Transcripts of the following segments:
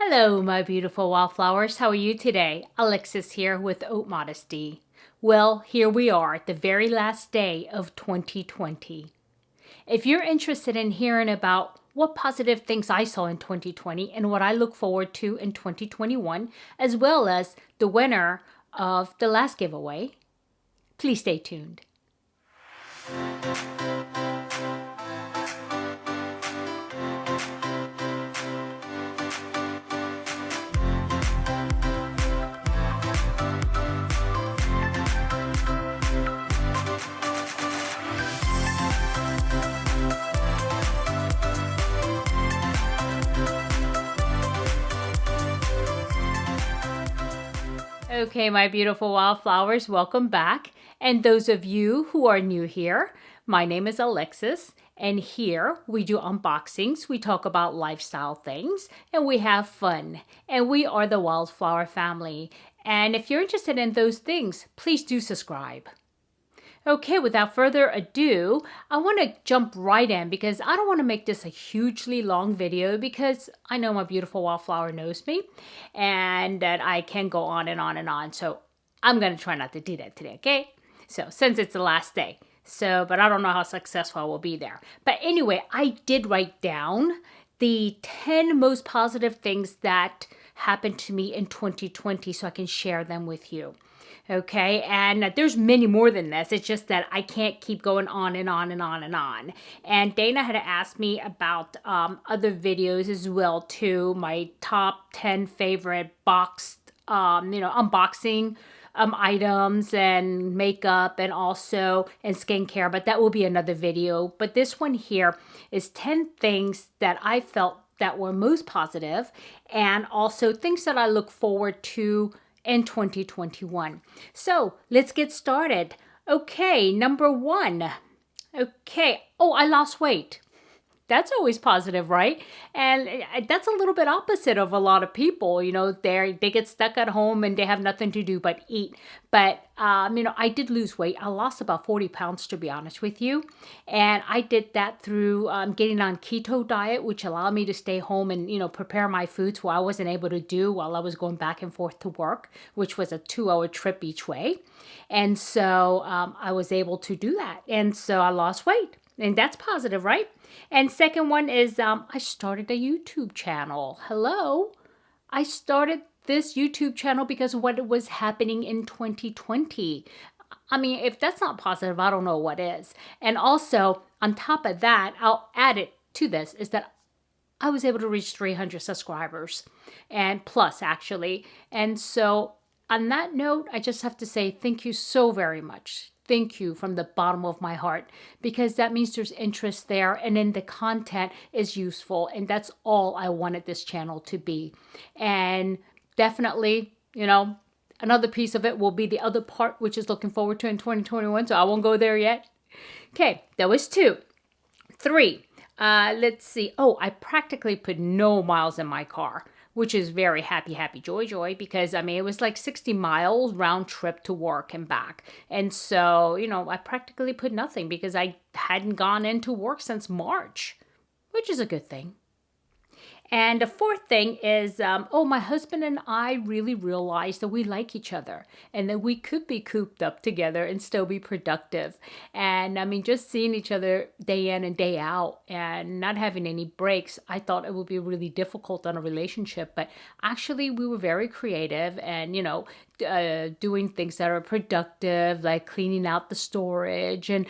Hello, my beautiful wildflowers. How are you today? Alexis here with Modesty. Well, here we are, the very last day of 2020. If you're interested in hearing about what positive things I saw in 2020 and what I look forward to in 2021, as well as the winner of the last giveaway, please stay tuned. Okay, my beautiful wildflowers, welcome back. And those of you who are new here, my name is Alexis, and here we do unboxings, we talk about lifestyle things, and we have fun. And we are the Wildflower family. And if you're interested in those things, please do subscribe. Okay, without further ado, I want to jump right in because I don't want to make this a hugely long video because I know my beautiful wildflower knows me and that I can go on and on and on. So I'm going to try not to do that today, okay? So since it's the last day. But I don't know how successful I will be there. But anyway, I did write down the 10 most positive things that happened to me in 2020 so I can share them with you. Okay, and there's many more than this. It's just that I can't keep going on and on and on and on. And Dana had asked me about other videos as well too. My top 10 favorite boxed, unboxing items and makeup and also in skincare. But that will be another video. But this one here is 10 things that I felt that were most positive and also things that I look forward to in 2021. So let's get started. Okay, number 1. Okay, I lost weight. That's always positive, right? And that's a little bit opposite of a lot of people. You know, they get stuck at home and they have nothing to do but eat. But, I did lose weight. I lost about 40 pounds, to be honest with you. And I did that through getting on keto diet, which allowed me to stay home and, prepare my foods, what I wasn't able to do while I was going back and forth to work, which was a 2-hour trip each way. And so I was able to do that. And so I lost weight. And that's positive, right? And second one is I started a YouTube channel. Hello. I started this YouTube channel because of what was happening in 2020. I mean, if that's not positive, I don't know what is. And also, on top of that, I'll add it to this, is that I was able to reach 300 subscribers and plus, actually. And so on that note, I just have to say thank you so very much. Thank you from the bottom of my heart, because that means there's interest there and then the content is useful. And that's all I wanted this channel to be. And definitely, another piece of it will be the other part, which is looking forward to in 2021. So I won't go there yet. Okay, that was 2. 3, let's see. I practically put no miles in my car, which is very happy, joy, because, it was like 60 miles round trip to work and back. And so, I practically put nothing because I hadn't gone into work since March, which is a good thing. And the fourth thing is, my husband and I really realized that we like each other and that we could be cooped up together and still be productive. And just seeing each other day in and day out and not having any breaks, I thought it would be really difficult on a relationship. But actually, we were very creative and, doing things that are productive, like cleaning out the storage and,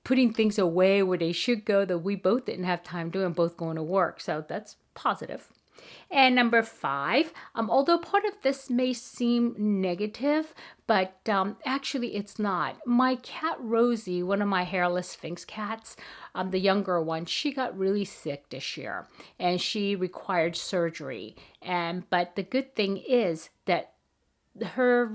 putting things away where they should go that we both didn't have time doing, both going to work. So that's positive. And number 5, although part of this may seem negative, but actually it's not. My cat Rosie, one of my hairless Sphinx cats, the younger one, she got really sick this year and she required surgery. But the good thing is that her,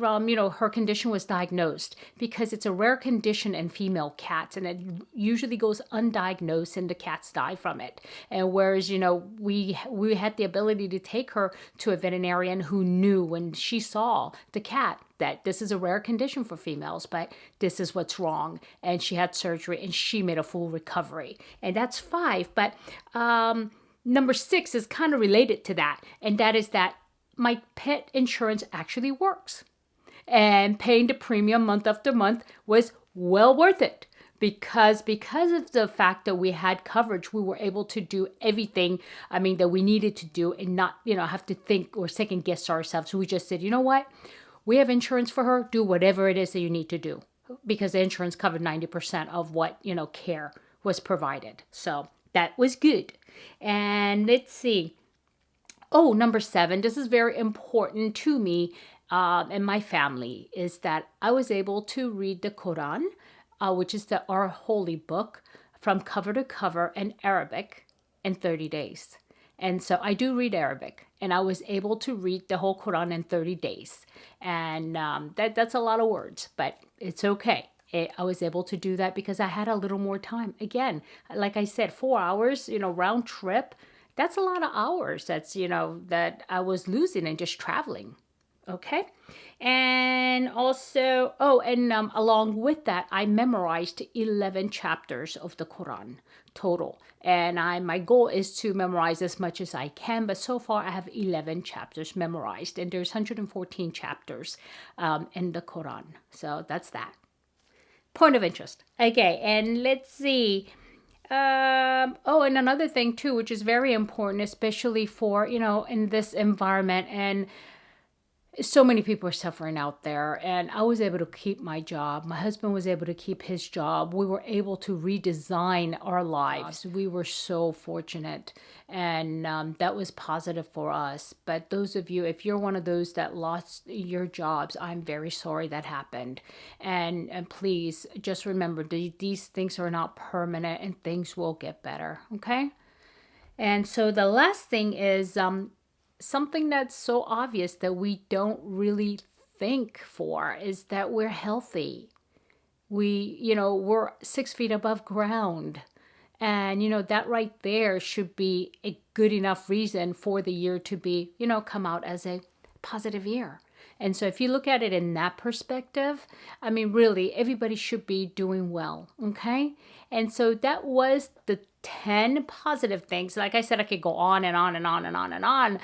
her condition was diagnosed because it's a rare condition in female cats and it usually goes undiagnosed and the cats die from it. And whereas, we had the ability to take her to a veterinarian who knew when she saw the cat that this is a rare condition for females, but this is what's wrong. And she had surgery and she made a full recovery. And that's 5. But number 6 is kind of related to that. And that is that my pet insurance actually works. And paying the premium month after month was well worth it. Because of the fact that we had coverage, we were able to do everything, that we needed to do and not, have to think or second guess ourselves. So we just said, you know what? We have insurance for her. Do whatever it is that you need to do. Because the insurance covered 90% of what, care was provided. So that was good. And let's see. Oh, number 7, this is very important to me and my family, is that I was able to read the Quran, which is our holy book, from cover to cover in Arabic in 30 days. And so I do read Arabic, and I was able to read the whole Quran in 30 days. And that's a lot of words, but it's okay. I was able to do that because I had a little more time. Again, like I said, 4 hours, round trip. That's a lot of hours that's, that I was losing in just traveling. Okay. And also, along with that, I memorized 11 chapters of the Quran total. And my goal is to memorize as much as I can. But so far, I have 11 chapters memorized. And there's 114 chapters in the Quran. So that's that. Point of interest. Okay. And let's see. And another thing too, which is very important, especially for, in this environment, and so many people are suffering out there, and I was able to keep my job. My husband was able to keep his job. We were able to redesign our lives. We were so fortunate, and that was positive for us. But those of you, if you're one of those that lost your jobs, I'm very sorry that happened. And please just remember, these things are not permanent, and things will get better, okay? And so the last thing is something that's so obvious that we don't really think for is that we're healthy. We're 6 feet above ground. And, that right there should be a good enough reason for the year to be, come out as a positive year. And so if you look at it in that perspective, really, everybody should be doing well, okay? And so that was the 10 positive things. Like I said, I could go on and on and on and on and on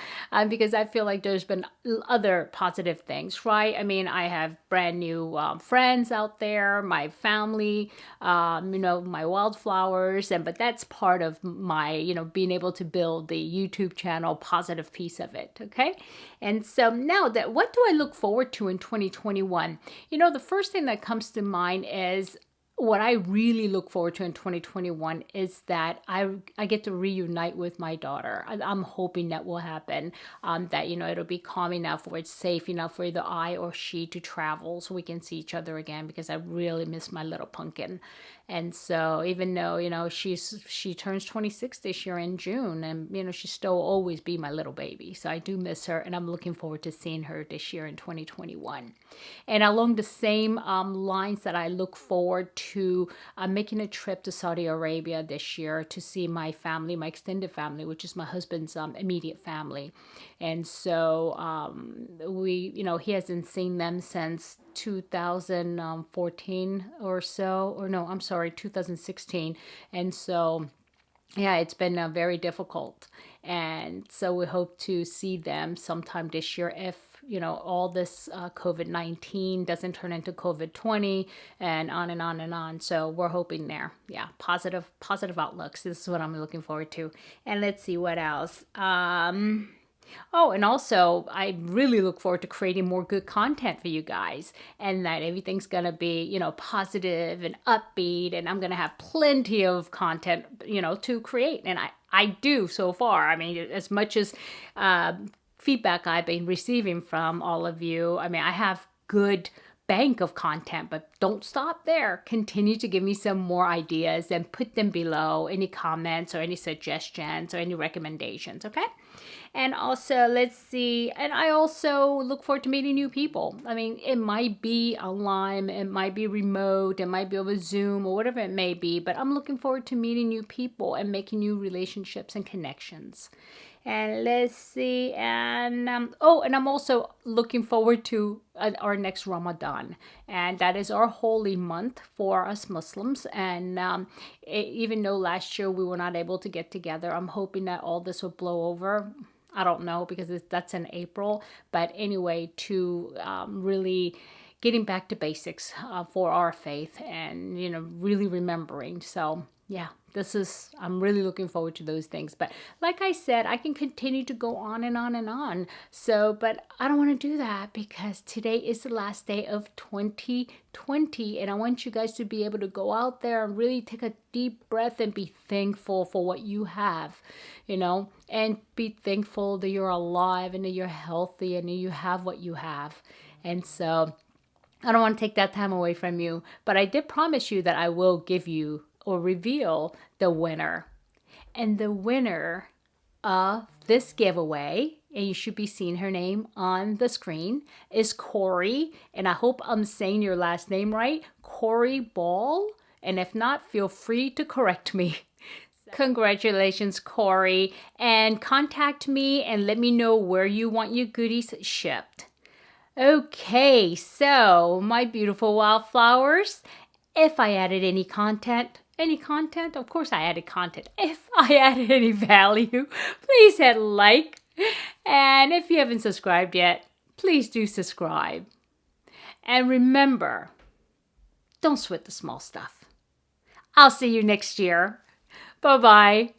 because I feel like there's been other positive things, right? I have brand new friends out there, my family, my wildflowers, but that's part of my, being able to build the YouTube channel positive piece of it, okay? And so now what do I look forward to in 2021? The first thing that comes to mind is what I really look forward to in 2021 is that I get to reunite with my daughter. I'm hoping that will happen, that, it'll be calm enough where it's safe enough for either I or she to travel so we can see each other again, because I really miss my little pumpkin. And so even though, she turns 26 this year in June, and, she still always be my little baby. So I do miss her, and I'm looking forward to seeing her this year in 2021. And along the same lines that I look forward to making a trip to Saudi Arabia this year to see my family, my extended family, which is my husband's immediate family. And so he hasn't seen them since 2014 or so, or no, I'm sorry, 2016. And so, yeah, it's been very difficult. And so we hope to see them sometime this year if, all this COVID-19 doesn't turn into COVID-20 and on and on and on. So we're hoping there. Yeah, positive outlooks. This is what I'm looking forward to. And let's see what else. And also, I really look forward to creating more good content for you guys, and that everything's going to be, positive and upbeat, and I'm going to have plenty of content, to create. And I do so far. As much as feedback I've been receiving from all of you, I have good bank of content, but don't stop there. Continue to give me some more ideas and put them below, any comments or any suggestions or any recommendations, okay? And also, let's see, and I also look forward to meeting new people. It might be online, it might be remote, it might be over Zoom or whatever it may be, but I'm looking forward to meeting new people and making new relationships and connections. And let's see. And oh, and I'm also looking forward to our next Ramadan. And that is our holy month for us Muslims. And even though last year we were not able to get together, I'm hoping that all this will blow over. I don't know, because that's in April. But anyway, to really getting back to basics for our faith, and, you know, really remembering. So yeah, I'm really looking forward to those things. But like I said, I can continue to go on and on and on. So, but I don't want to do that, because today is the last day of 2020. And I want you guys to be able to go out there and really take a deep breath and be thankful for what you have, you know, and be thankful that you're alive and that you're healthy and that you have what you have. And so I don't want to take that time away from you, but I did promise you that I will give you or reveal the winner. And the winner of this giveaway, and you should be seeing her name on the screen, is Corey. And I hope I'm saying your last name right, Corey Ball. And if not, feel free to correct me. Congratulations, Corey. And contact me and let me know where you want your goodies shipped. Okay, so my beautiful wildflowers, if I added any content, of course I added content. If I added any value, please hit like. And if you haven't subscribed yet, please do subscribe. And remember, don't sweat the small stuff. I'll see you next year. Bye-bye.